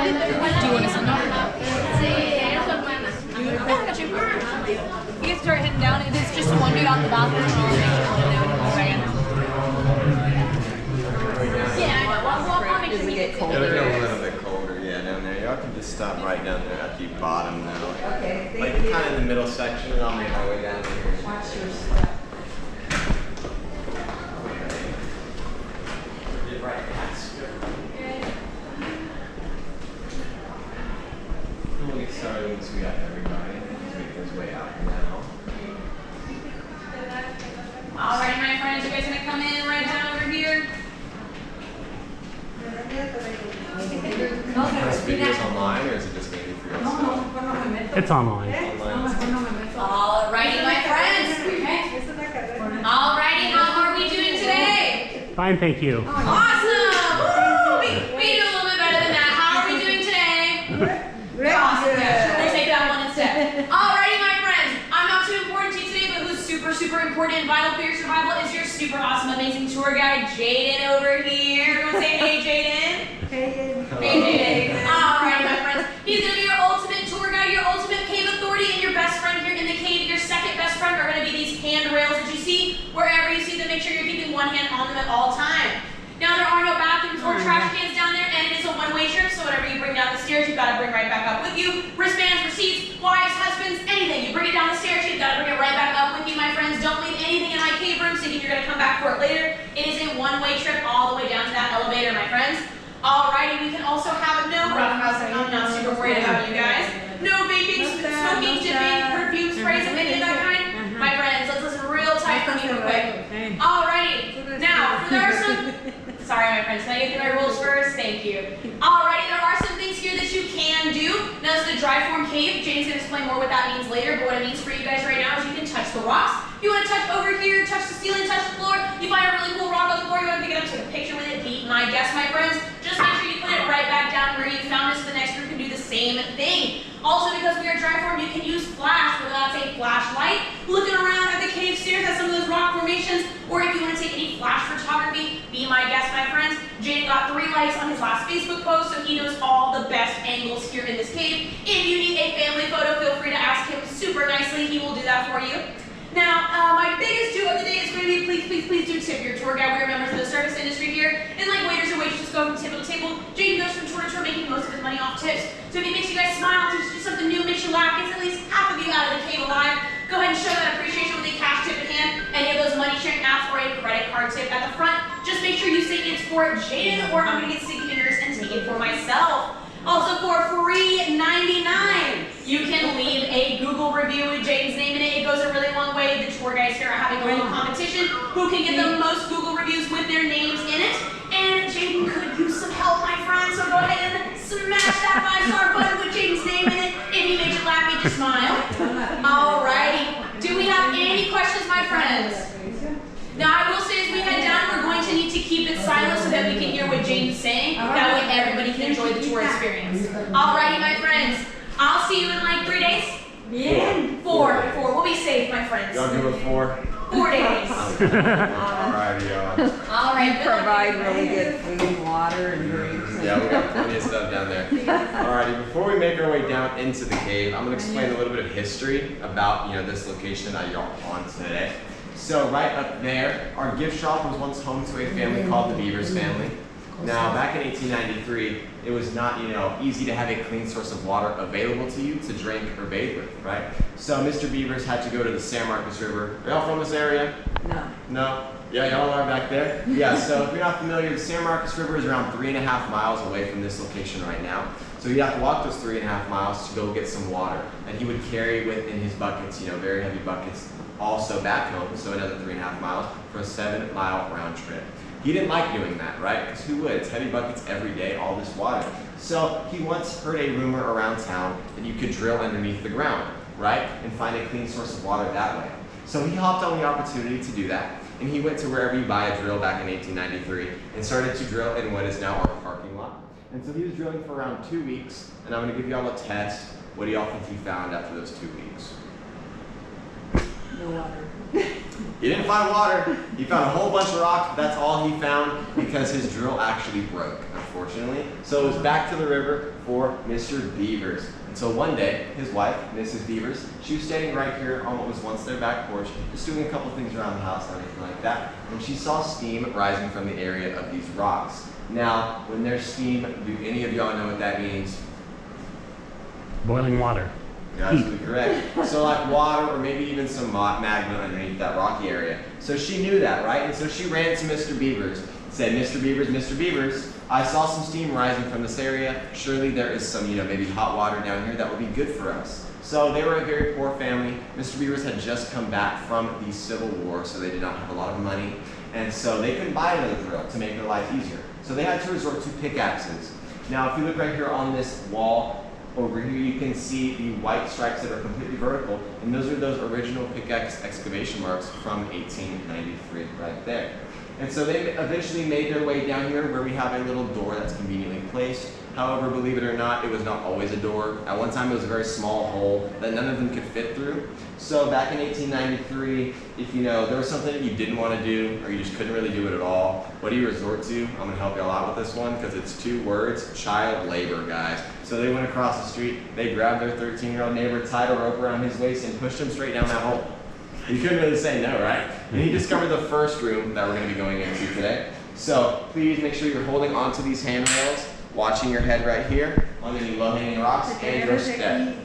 Do you want to send them? You guys start heading down. It's just one dude on the bathroom. I'll make sure we'll do it in a second. Yeah, I know. I'll make sure we get colder. It'll get a little bit colder, yeah, down there. Y'all can just stop right down there at the bottom now. Okay, thank like you. kind of in the middle section, and I'll make my way down here. Watch your step. Get right past. We'll get started once we got everybody. Just make his way out now. Alrighty, my friends, you guys gonna come in right down over here? This video's online, or is it just maybe for yourself? It's online. Alrighty, my friends. Alrighty, how are we doing today? Fine, thank you. Awesome! Woo! We do a little bit better than that. How are we doing today? Awesome. Yeah, we'll take that one instead. Alrighty, my friends. I'm not too important to you today, but who's super, super important and vital for your survival is your super awesome, amazing tour guide, Jaden over here. Everyone say hey, Jaden. Hey, Jaden. Alrighty, my friends. He's gonna be your ultimate tour guide, your ultimate cave authority, and your best friend here in the cave. Your second best friend are gonna be these handrails that you see. Wherever you see them, make sure you're keeping one hand on them at all times. Now, there are no bathrooms or trash cans down there, and it is a one-way trip, so whatever you bring down the stairs, you've got to bring right back up with you. Wristbands, receipts, wives, husbands, anything. You bring it down the stairs, you've got to bring it right back up with you, my friends. Don't leave anything in my cave room thinking you're going to come back for it later. It is a one-way trip all the way down to that elevator, my friends. Alrighty, we can also have no roughhousing. I'm not super worried about you guys. No vaping, smoking, dipping, perfume sprays, and any of that kind. My friends, let's listen real tight for me real quick. Alrighty, now, there are some... Sorry, my friends, can I get through my rules first? Thank you. Alrighty, there are some things here that you can do. Now, this is the dry form cave. Jane's going to explain more what that means later, but what it means for you guys right now is you can touch the rocks. You want to touch over here, touch the ceiling, touch the floor. You find a really cool rock on the floor, you want to pick it up, take a picture with it, be my guest, my friends. Just make sure you put it right back down where you found it so the next group can do the same thing. Also, because we are dry form, you can use flash, whether that's a flashlight, looking around at the cave stairs at some of those rock formations, or if you want to take any flash photography, be my guest, my friends. Jaden got 3 likes on his last Facebook post, so he knows all the best angles here in this cave. If you need a family photo, feel free to ask him super nicely. He will do that for you. Now, my biggest do of the day is going to be please do tip your tour guide. We're members of the service industry here, and like waiters and waitresses go from table to table, Jaden goes from tour to tour making most of his money off tips. So if he makes you guys smile, teaches you something new, makes you laugh, gets at least half of you out of the cave alive, go ahead and show that appreciation with a cash tip in hand, any of those money sharing apps or a credit card tip at the front. Just make sure you say it's for Jaden, or I'm going to get sticky fingers and take it for myself. Also, for free $99, you can leave a Google review with Jaden's name in it. It goes a really long way. The tour guys here are having a little competition. Who can get the most Google reviews with their names in it? And Jaden could use some help, my friend. So go ahead and smash that 5-star button with Jaden's name in it. If he makes you laugh, make you smile. Alrighty. Do we have any questions, my friends? Now, I will say as we head down, we're going to need to keep it silent so that we can hear what Jaden's saying. That way everybody can enjoy the tour experience. Alrighty, my friends. I'll see you in like 3 days? Yeah. 4. We'll be safe, my friends. Y'all give it 4? 4 days. Alrighty, y'all. Alright, Provide really good food, water, and drinks. Yeah, we got plenty of stuff down there. Alrighty, before we make our way down into the cave, I'm going to explain a little bit of history about this location that y'all on today. So right up there, our gift shop was once home to a family called the Beavers family. Now, back in 1893, it was not, easy to have a clean source of water available to you to drink or bathe with, right? So Mr. Beavers had to go to the San Marcos River. Are y'all from this area? No. No? Yeah, y'all are back there? Yeah, so if you're not familiar, the San Marcos River is around 3.5 miles away from this location right now. So you'd have to walk those 3.5 miles to go get some water. And he would carry within his buckets, very heavy buckets, also back home, so another 3.5 miles for a 7-mile round trip. He didn't like doing that, right? Because who would? It's heavy buckets every day, all this water. So he once heard a rumor around town that you could drill underneath the ground, right? And find a clean source of water that way. So he hopped on the opportunity to do that. And he went to wherever you buy a drill back in 1893 and started to drill in what is now our parking lot. And so he was drilling for around 2 weeks, and I'm going to give y'all a test. What do y'all think he found after those 2 weeks? No water. He didn't find water. He found a whole bunch of rocks, but that's all he found because his drill actually broke, unfortunately. So it was back to the river for Mr. Beavers. And so one day, his wife, Mrs. Beavers, she was standing right here on what was once their back porch, just doing a couple things around the house and everything like that. And she saw steam rising from the area of these rocks. Now, when there's steam, do any of y'all know what that means? Boiling water. You're absolutely correct. So like water or maybe even some magma underneath that rocky area. So she knew that, right? And so she ran to Mr. Beavers and said, Mr. Beavers, I saw some steam rising from this area. Surely there is some, maybe hot water down here that would be good for us. So they were a very poor family. Mr. Beavers had just come back from the Civil War, so they did not have a lot of money. And so they couldn't buy another drill to make their life easier. So they had to resort to pickaxes. Now, if you look right here on this wall, over here you can see the white stripes that are completely vertical, and those are those original pickaxe excavation marks from 1893 right there. And so they eventually made their way down here where we have a little door that's conveniently placed. However, believe it or not, it was not always a door. At one time it was a very small hole that none of them could fit through. So back in 1893, if there was something that you didn't want to do or you just couldn't really do it at all, what do you resort to? I'm going to help y'all out with this one because it's 2 words, child labor, guys. So they went across the street, they grabbed their 13-year-old neighbor, tied a rope around his waist and pushed him straight down that hole. You couldn't really say no, right? And he discovered the first room that we're going to be going into today. So please make sure you're holding onto these handrails, watching your head right here on any low-hanging rocks and your step.